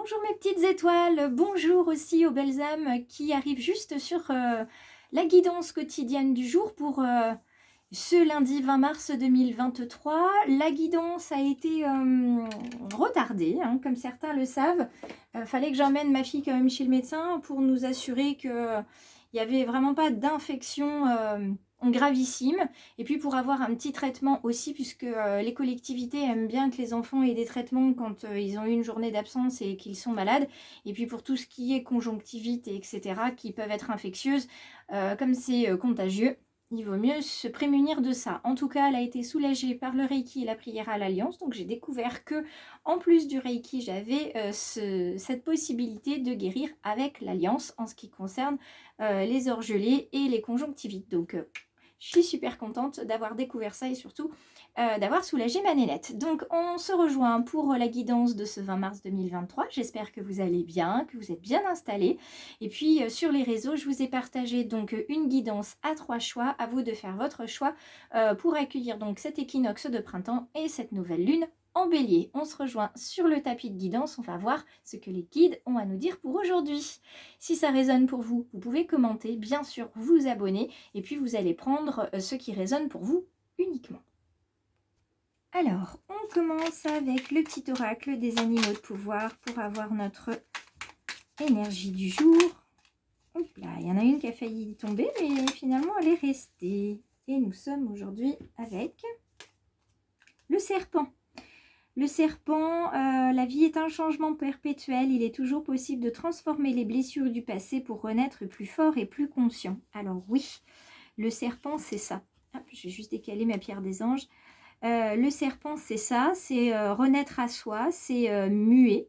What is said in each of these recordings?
Bonjour mes petites étoiles, bonjour aussi aux belles âmes qui arrivent juste sur la guidance quotidienne du jour pour ce lundi 20 mars 2023. La guidance a été retardée, hein, comme certains le savent. Fallait que j'emmène ma fille quand même chez le médecin pour nous assurer qu'il n'y avait vraiment pas d'infection gravissime. Et puis pour avoir un petit traitement aussi, puisque les collectivités aiment bien que les enfants aient des traitements quand ils ont eu une journée d'absence et qu'ils sont malades. Et puis pour tout ce qui est conjonctivite, etc., qui peuvent être infectieuses, comme c'est contagieux, il vaut mieux se prémunir de ça. En tout cas, elle a été soulagée par le Reiki et la prière à l'Alliance. Donc j'ai découvert que, en plus du Reiki, j'avais cette possibilité de guérir avec l'Alliance en ce qui concerne les orgelets et les conjonctivites. Donc je suis super contente d'avoir découvert ça et surtout d'avoir soulagé ma nénette. Donc on se rejoint pour la guidance de ce 20 mars 2023. J'espère que vous allez bien, que vous êtes bien installés. Et puis sur les réseaux, je vous ai partagé donc une guidance à 3 choix. À vous de faire votre choix pour accueillir donc cet équinoxe de printemps et cette nouvelle lune en bélier. On se rejoint sur le tapis de guidance, on va voir ce que les guides ont à nous dire pour aujourd'hui. Si ça résonne pour vous, vous pouvez commenter, bien sûr vous abonner, et puis vous allez prendre ce qui résonne pour vous uniquement. Alors, on commence avec le petit oracle des animaux de pouvoir pour avoir notre énergie du jour. Hop là, il y en a une qui a failli tomber, mais finalement elle est restée. Et nous sommes aujourd'hui avec le serpent. Le serpent, la vie est un changement perpétuel. Il est toujours possible de transformer les blessures du passé pour renaître plus fort et plus conscient. Alors oui, le serpent, c'est ça. Hop, je vais juste décaler ma pierre des anges. Le serpent, c'est ça. C'est renaître à soi, c'est muer,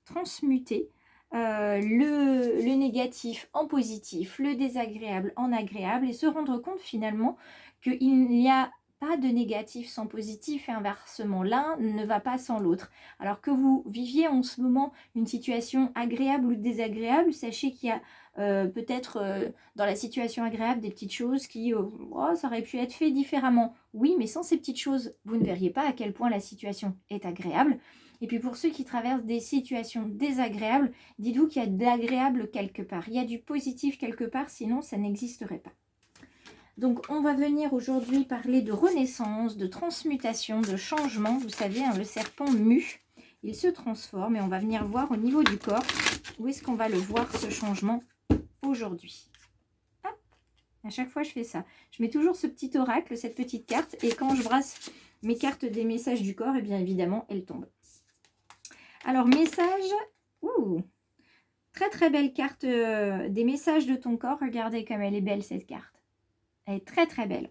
transmuter le négatif en positif, le désagréable en agréable et se rendre compte finalement qu'il n'y a pas de négatif sans positif et inversement, l'un ne va pas sans l'autre. Alors que vous viviez en ce moment une situation agréable ou désagréable, sachez qu'il y a peut-être dans la situation agréable des petites choses qui, ça aurait pu être fait différemment. Oui, mais sans ces petites choses, vous ne verriez pas à quel point la situation est agréable. Et puis pour ceux qui traversent des situations désagréables, dites-vous qu'il y a de l'agréable quelque part. Il y a du positif quelque part, sinon ça n'existerait pas. Donc on va venir aujourd'hui parler de renaissance, de transmutation, de changement. Vous savez, hein, le serpent mue, il se transforme et on va venir voir au niveau du corps où est-ce qu'on va le voir ce changement aujourd'hui. Hop, à chaque fois je fais ça. Je mets toujours ce petit oracle, cette petite carte, et quand je brasse mes cartes des messages du corps, et bien évidemment elles tombent. Alors message, très très belle carte des messages de ton corps. Regardez comme elle est belle cette carte. Elle est très très belle.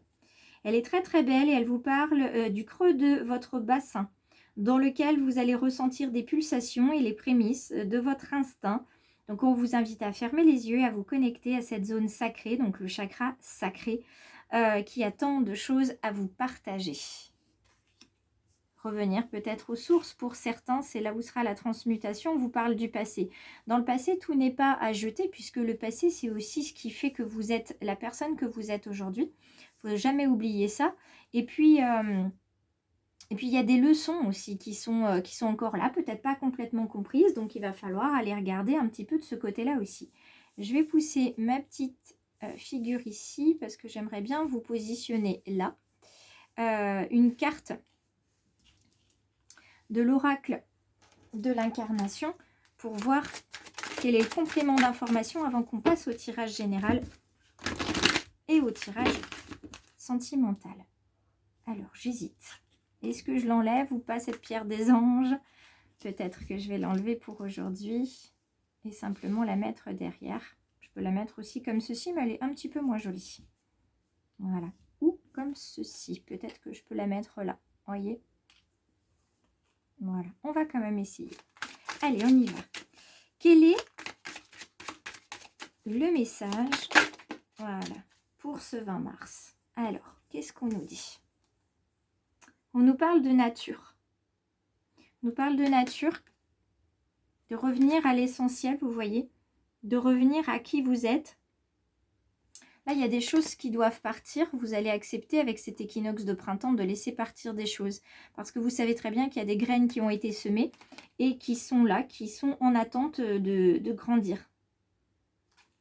Elle est très très belle et elle vous parle du creux de votre bassin dans lequel vous allez ressentir des pulsations et les prémices de votre instinct. Donc on vous invite à fermer les yeux et à vous connecter à cette zone sacrée, donc le chakra sacré, qui a tant de choses à vous partager. Revenir peut-être aux sources pour certains, c'est là où sera la transmutation. On vous parle du passé. Dans le passé, tout n'est pas à jeter puisque le passé, c'est aussi ce qui fait que vous êtes la personne que vous êtes aujourd'hui. Il ne faut jamais oublier ça. Et puis, il y a des leçons aussi qui sont encore là, peut-être pas complètement comprises. Donc, il va falloir aller regarder un petit peu de ce côté-là aussi. Je vais pousser ma petite figure ici parce que j'aimerais bien vous positionner là. Une carte de l'oracle de l'incarnation pour voir quel est le complément d'information avant qu'on passe au tirage général et au tirage sentimental. Alors, j'hésite. Est-ce que je l'enlève ou pas, cette pierre des anges? Peut-être que je vais l'enlever pour aujourd'hui et simplement la mettre derrière. Je peux la mettre aussi comme ceci, mais elle est un petit peu moins jolie. Voilà. Ou comme ceci. Peut-être que je peux la mettre là. Voyez? Voilà, on va quand même essayer. Allez, on y va. Quel est le message, voilà, pour ce 20 mars? Alors, qu'est-ce qu'on nous dit? On nous parle de nature. On nous parle de nature, de revenir à l'essentiel, vous voyez, de revenir à qui vous êtes. Là, il y a des choses qui doivent partir. Vous allez accepter avec cet équinoxe de printemps de laisser partir des choses. Parce que vous savez très bien qu'il y a des graines qui ont été semées et qui sont là, qui sont en attente de grandir.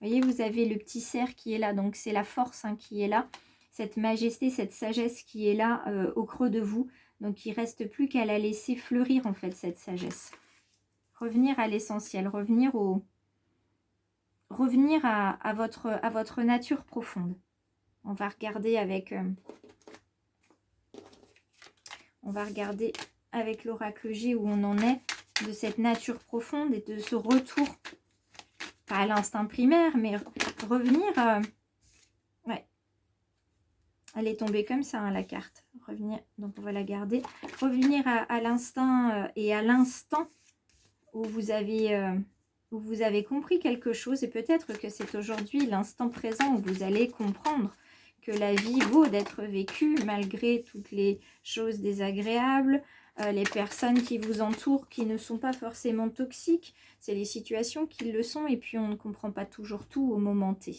Vous voyez, vous avez le petit cerf qui est là. Donc, c'est la force hein, qui est là. Cette majesté, cette sagesse qui est là au creux de vous. Donc, il ne reste plus qu'à la laisser fleurir, en fait, cette sagesse. Revenir à l'essentiel, revenir à votre nature profonde. On va regarder avec l'oracle G où on en est de cette nature profonde et de ce retour, pas à l'instinct primaire, mais revenir. Ouais, elle est tombée comme ça, hein, la carte. Revenir, donc on va la garder. Revenir à l'instinct et à l'instant où vous avez compris quelque chose. Et peut-être que c'est aujourd'hui l'instant présent où vous allez comprendre que la vie vaut d'être vécue malgré toutes les choses désagréables, les personnes qui vous entourent qui ne sont pas forcément toxiques. C'est les situations qui le sont et puis on ne comprend pas toujours tout au moment T.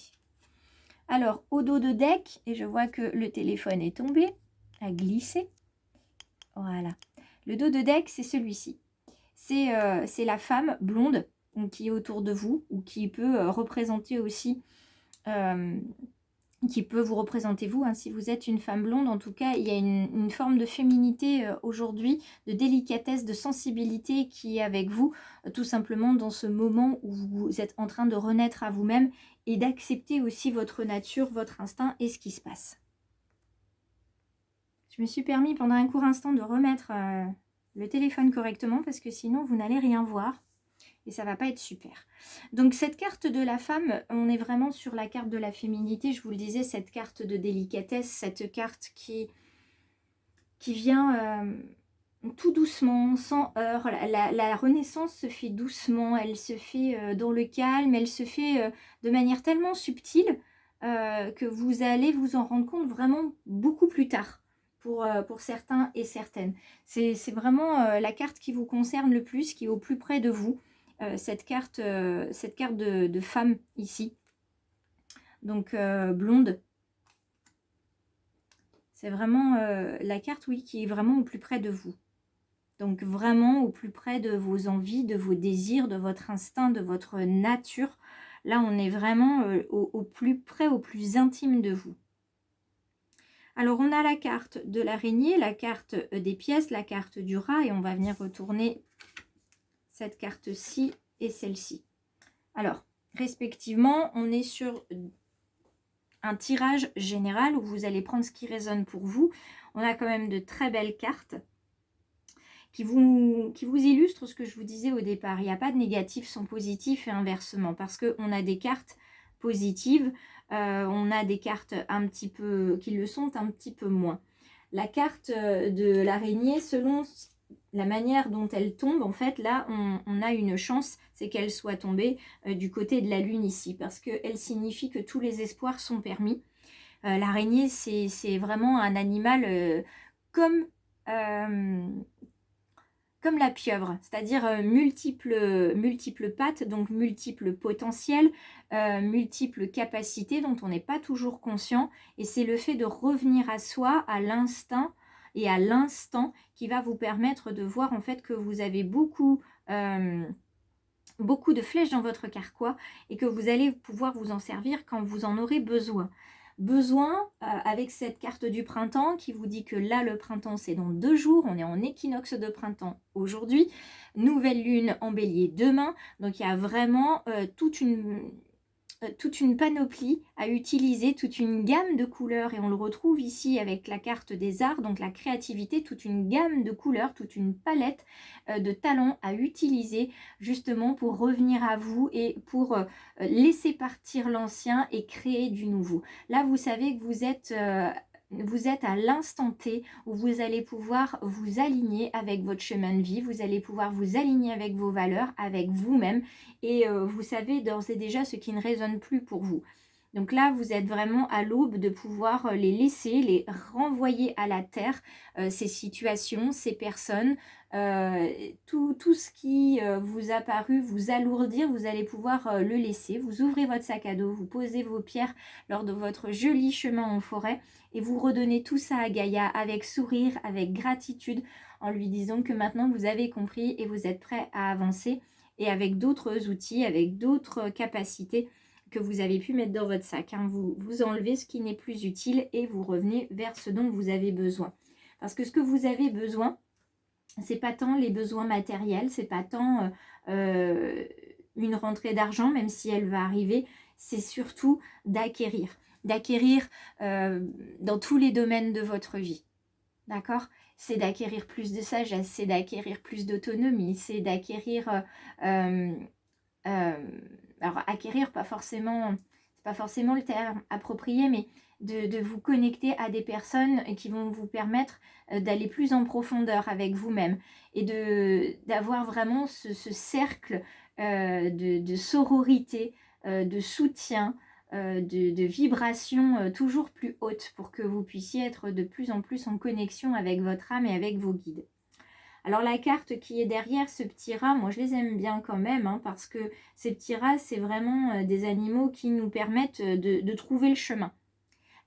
Alors, au dos de deck, et je vois que le téléphone est tombé, a glissé. Voilà. Le dos de deck, c'est celui-ci. C'est la femme blonde qui est autour de vous ou qui peut représenter aussi, qui peut vous représenter vous, hein, si vous êtes une femme blonde. En tout cas, il y a une forme de féminité aujourd'hui, de délicatesse, de sensibilité qui est avec vous, tout simplement dans ce moment où vous êtes en train de renaître à vous-même et d'accepter aussi votre nature, votre instinct et ce qui se passe. Je me suis permis pendant un court instant de remettre le téléphone correctement parce que sinon vous n'allez rien voir et ça va pas être super. Donc cette carte de la femme, on est vraiment sur la carte de la féminité, je vous le disais, cette carte de délicatesse, cette carte qui vient tout doucement, sans heurts. La renaissance se fait doucement, elle se fait dans le calme, elle se fait de manière tellement subtile que vous allez vous en rendre compte vraiment beaucoup plus tard. Pour certains et certaines. C'est vraiment la carte qui vous concerne le plus, qui est au plus près de vous, cette carte de femme ici. Donc blonde. C'est vraiment la carte, oui, qui est vraiment au plus près de vous. Donc vraiment au plus près de vos envies, de vos désirs, de votre instinct, de votre nature. Là, on est vraiment au plus près, au plus intime de vous. Alors, on a la carte de l'araignée, la carte des pièces, la carte du rat. Et on va venir retourner cette carte-ci et celle-ci. Alors, respectivement, on est sur un tirage général où vous allez prendre ce qui résonne pour vous. On a quand même de très belles cartes qui vous illustrent ce que je vous disais au départ. Il n'y a pas de négatif sans positif et inversement. Parce qu'on a des cartes positives. On a des cartes un petit peu qui le sont un petit peu moins. La carte de l'araignée, selon la manière dont elle tombe, en fait, là, on a une chance, c'est qu'elle soit tombée du côté de la lune ici, parce qu'elle signifie que tous les espoirs sont permis. L'araignée, c'est vraiment un animal comme la pieuvre, c'est-à-dire multiples pattes, donc multiples potentiels, multiples capacités dont on n'est pas toujours conscient. Et c'est le fait de revenir à soi, à l'instinct et à l'instant qui va vous permettre de voir en fait que vous avez beaucoup de flèches dans votre carquois et que vous allez pouvoir vous en servir quand vous en aurez besoin. Avec cette carte du printemps qui vous dit que là le printemps c'est dans 2 jours, on est en équinoxe de printemps aujourd'hui, nouvelle lune en bélier demain, donc il y a vraiment toute une panoplie à utiliser, toute une gamme de couleurs et on le retrouve ici avec la carte des arts, donc la créativité, toute une gamme de couleurs, toute une palette de talents à utiliser justement pour revenir à vous et pour laisser partir l'ancien et créer du nouveau. Là, vous savez que vous êtes à l'instant T où vous allez pouvoir vous aligner avec votre chemin de vie, vous allez pouvoir vous aligner avec vos valeurs, avec vous-même et vous savez d'ores et déjà ce qui ne résonne plus pour vous. Donc là, vous êtes vraiment à l'aube de pouvoir les laisser, les renvoyer à la terre, ces situations, ces personnes, tout ce qui vous a paru vous alourdir, vous allez pouvoir le laisser. Vous ouvrez votre sac à dos, vous posez vos pierres lors de votre joli chemin en forêt et vous redonnez tout ça à Gaïa avec sourire, avec gratitude, en lui disant que maintenant vous avez compris et vous êtes prêt à avancer, et avec d'autres outils, avec d'autres capacités que vous avez pu mettre dans votre sac. Hein. Vous enlevez ce qui n'est plus utile et vous revenez vers ce dont vous avez besoin. Parce que ce que vous avez besoin, c'est pas tant les besoins matériels, c'est pas tant une rentrée d'argent, même si elle va arriver, c'est surtout d'acquérir dans tous les domaines de votre vie. D'accord? C'est d'acquérir plus de sagesse, c'est d'acquérir plus d'autonomie, c'est d'acquérir... alors, acquérir, c'est pas forcément le terme approprié, mais de vous connecter à des personnes qui vont vous permettre d'aller plus en profondeur avec vous-même et d'avoir vraiment ce cercle de sororité, de soutien, de vibrations toujours plus hautes pour que vous puissiez être de plus en plus en connexion avec votre âme et avec vos guides. Alors la carte qui est derrière ce petit rat, moi je les aime bien quand même, hein, parce que ces petits rats, c'est vraiment des animaux qui nous permettent de trouver le chemin.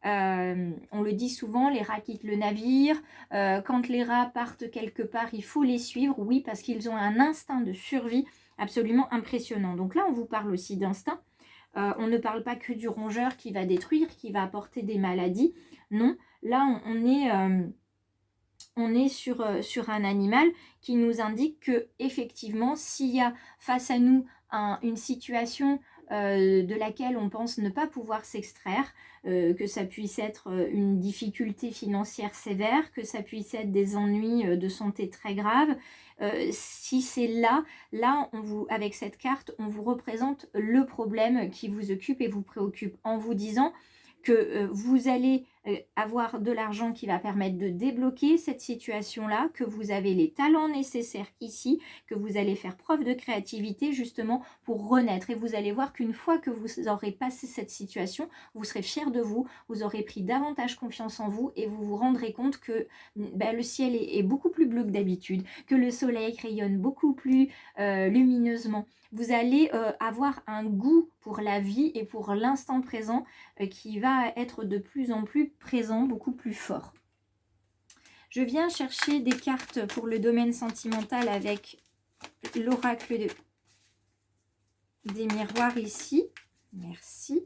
On le dit souvent, les rats quittent le navire. Quand les rats partent quelque part, il faut les suivre, oui, parce qu'ils ont un instinct de survie absolument impressionnant. Donc là, on vous parle aussi d'instinct. On ne parle pas que du rongeur qui va détruire, qui va apporter des maladies. Non, là, on est sur un animal qui nous indique que effectivement, s'il y a face à nous une situation de laquelle on pense ne pas pouvoir s'extraire, que ça puisse être une difficulté financière sévère, que ça puisse être des ennuis de santé très graves, si c'est là avec cette carte, on vous représente le problème qui vous occupe et vous préoccupe en vous disant que vous allez avoir de l'argent qui va permettre de débloquer cette situation-là, que vous avez les talents nécessaires ici, que vous allez faire preuve de créativité justement pour renaître. Et vous allez voir qu'une fois que vous aurez passé cette situation, vous serez fiers de vous, vous aurez pris davantage confiance en vous et vous vous rendrez compte que le ciel est beaucoup plus bleu que d'habitude, que le soleil rayonne beaucoup plus lumineusement. Vous allez avoir un goût pour la vie et pour l'instant présent qui va être de plus en plus présent, beaucoup plus fort. Je viens chercher des cartes pour le domaine sentimental avec l'oracle des miroirs ici. Merci.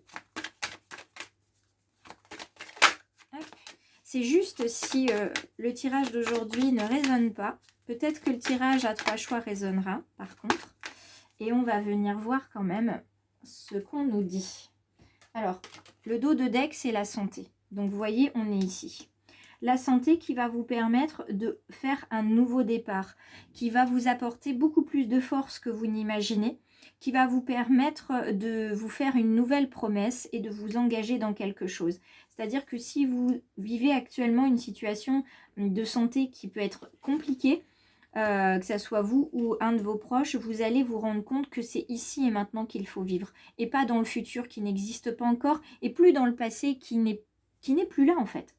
C'est juste si le tirage d'aujourd'hui ne résonne pas. Peut-être que le tirage à 3 choix résonnera par contre. Et on va venir voir quand même ce qu'on nous dit. Alors, le dos de deck, c'est la santé. Donc, vous voyez, on est ici. La santé qui va vous permettre de faire un nouveau départ, qui va vous apporter beaucoup plus de force que vous n'imaginez, qui va vous permettre de vous faire une nouvelle promesse et de vous engager dans quelque chose. C'est-à-dire que si vous vivez actuellement une situation de santé qui peut être compliquée, que ce soit vous ou un de vos proches, vous allez vous rendre compte que c'est ici et maintenant qu'il faut vivre, et pas dans le futur qui n'existe pas encore, et plus dans le passé qui n'est plus là en fait.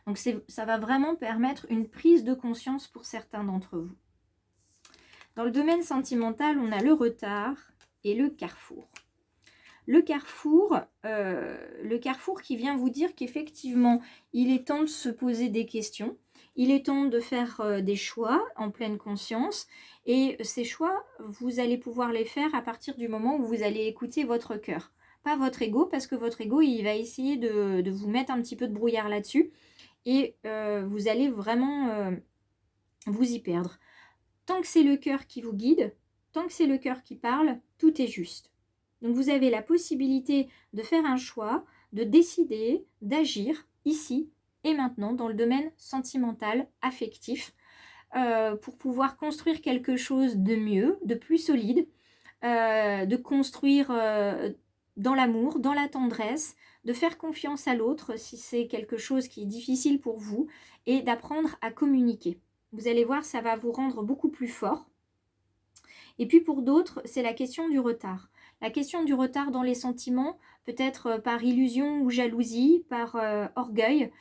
Donc ça va vraiment permettre une prise de conscience pour certains d'entre vous. Dans le domaine sentimental, on a le retard et le carrefour. Le carrefour qui vient vous dire qu'effectivement, il est temps de se poser des questions. Il est temps de faire des choix en pleine conscience et ces choix, vous allez pouvoir les faire à partir du moment où vous allez écouter votre cœur. Pas votre ego, parce que votre ego, il va essayer de vous mettre un petit peu de brouillard là-dessus et vous allez vraiment vous y perdre. Tant que c'est le cœur qui vous guide, tant que c'est le cœur qui parle, tout est juste. Donc vous avez la possibilité de faire un choix, de décider, d'agir ici et maintenant dans le domaine sentimental, affectif, pour pouvoir construire quelque chose de mieux, de plus solide, de construire dans l'amour, dans la tendresse, de faire confiance à l'autre si c'est quelque chose qui est difficile pour vous et d'apprendre à communiquer. Vous allez voir, ça va vous rendre beaucoup plus fort. Et puis pour d'autres, c'est la question du retard. La question du retard dans les sentiments, peut-être par illusion ou jalousie, par orgueil,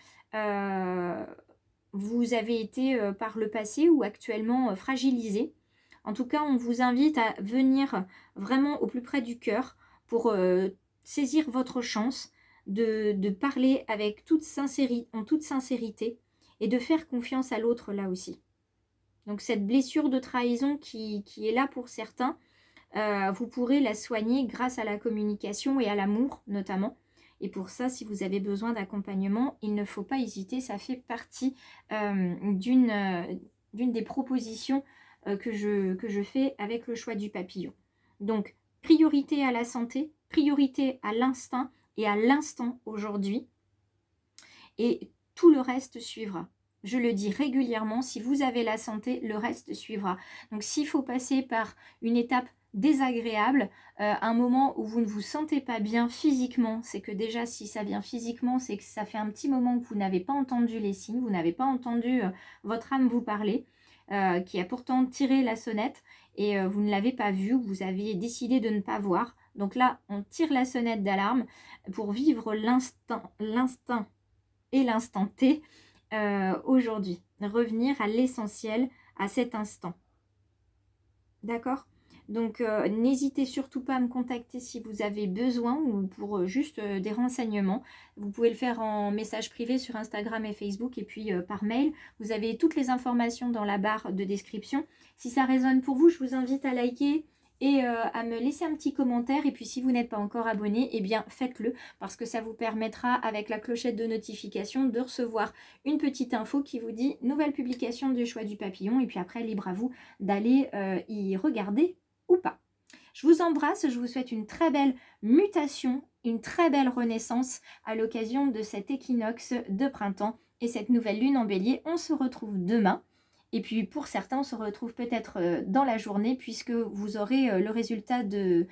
vous avez été par le passé ou actuellement fragilisé. En tout cas, on vous invite à venir vraiment au plus près du cœur pour saisir votre chance de parler avec en toute sincérité et de faire confiance à l'autre là aussi. Donc cette blessure de trahison qui est là pour certains, vous pourrez la soigner grâce à la communication et à l'amour notamment. Et pour ça, si vous avez besoin d'accompagnement, il ne faut pas hésiter, ça fait partie d'une des propositions que je fais avec le choix du papillon. Donc, priorité à la santé, priorité à l'instinct et à l'instant aujourd'hui. Et tout le reste suivra. Je le dis régulièrement, si vous avez la santé, le reste suivra. Donc s'il faut passer par une étape désagréable, un moment où vous ne vous sentez pas bien physiquement, c'est que déjà si ça vient physiquement, c'est que ça fait un petit moment que vous n'avez pas entendu les signes, vous n'avez pas entendu votre âme vous parler, qui a pourtant tiré la sonnette et vous ne l'avez pas vu, vous avez décidé de ne pas voir. Donc là, on tire la sonnette d'alarme pour vivre l'instinct et l'instant T aujourd'hui. Revenir à l'essentiel, à cet instant. D'accord? Donc, n'hésitez surtout pas à me contacter si vous avez besoin ou pour juste des renseignements. Vous pouvez le faire en message privé sur Instagram et Facebook et puis par mail. Vous avez toutes les informations dans la barre de description. Si ça résonne pour vous, je vous invite à liker et à me laisser un petit commentaire. Et puis, si vous n'êtes pas encore abonné, eh bien, faites-le parce que ça vous permettra, avec la clochette de notification, de recevoir une petite info qui vous dit « Nouvelle publication du choix du papillon ». Et puis après, libre à vous d'aller y regarder ou pas. Je vous embrasse, je vous souhaite une très belle mutation, une très belle renaissance à l'occasion de cet équinoxe de printemps et cette nouvelle lune en bélier. On se retrouve demain. Et puis pour certains, on se retrouve peut-être dans la journée puisque vous aurez le résultat de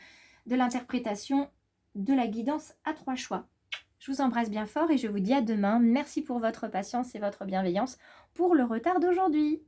l'interprétation de la guidance à 3 choix. Je vous embrasse bien fort et je vous dis à demain. Merci pour votre patience et votre bienveillance pour le retard d'aujourd'hui.